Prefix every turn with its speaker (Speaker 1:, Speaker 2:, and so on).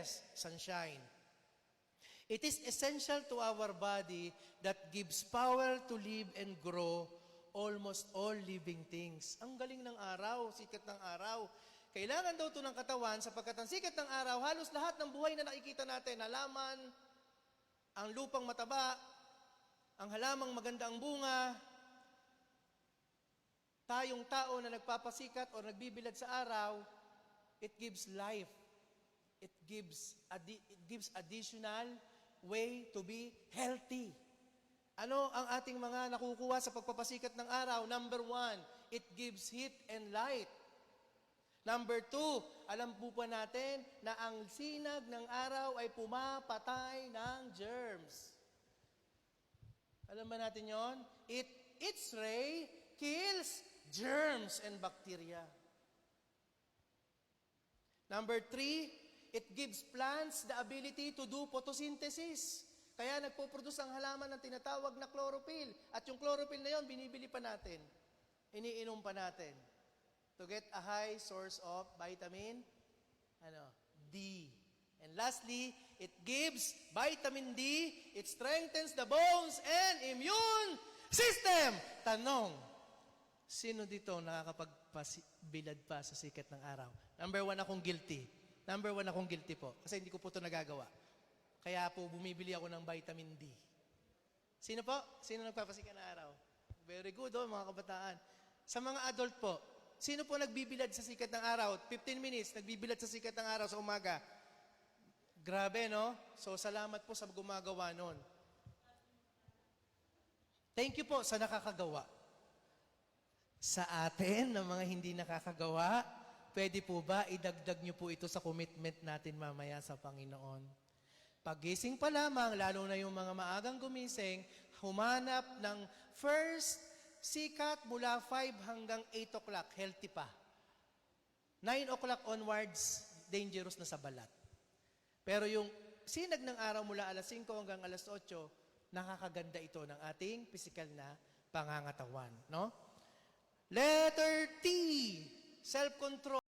Speaker 1: stress, sunshine. It is essential to our body that gives power to live and grow almost all living things. Ang galing ng araw, sikat ng araw. Kailangan daw ito ng katawan sapagkat ang sikat ng araw, halos lahat ng buhay na nakikita natin, halaman, ang lupang mataba, ang halamang maganda ang bunga, tayong tao na nagpapasikat o nagbibilad sa araw, it gives life. It gives additional way to be healthy. Ano ang ating mga nakukuha sa pagpapasikat ng araw? Number 1, it gives heat and light. Number 2, alam po pa natin na ang sinag ng araw ay pumapatay ng germs. Alam ba natin yon? Its ray kills germs and bacteria. Number 3, it gives plants the ability to do photosynthesis. Kaya nagpo-produce ang halaman ng tinatawag na chlorophyll. At yung chlorophyll na yon, binibili pa natin. Iniinom pa natin. To get a high source of vitamin D. And lastly, it gives vitamin D. It strengthens the bones and immune system. Tanong, sino dito nakakapagbilad pa sa sikat ng araw? Number 1 akong guilty. Number 1 akong guilty po. Kasi hindi ko po ito nagagawa. Kaya po bumibili ako ng vitamin D. Sino po? Sino nagpapasikat ng araw? Very good, mga kabataan. Sa mga adult po, sino po nagbibilad sa sikat ng araw? 15 minutes, nagbibilad sa sikat ng araw sa umaga. Grabe, no? So, salamat po sa gumagawa nun. Thank you po sa nakakagawa. Sa atin, ng mga hindi nakakagawa, pwede po ba idagdag nyo po ito sa commitment natin mamaya sa Panginoon? Paggising pa lamang, lalo na yung mga maagang gumising, humanap ng first sikat mula 5 hanggang 8 o'clock, healthy pa. 9 o'clock onwards, dangerous na sa balat. Pero yung sinag ng araw mula alas 5 hanggang alas 8, nakakaganda ito ng ating physical na pangangatawan. No? Letter T, self-control.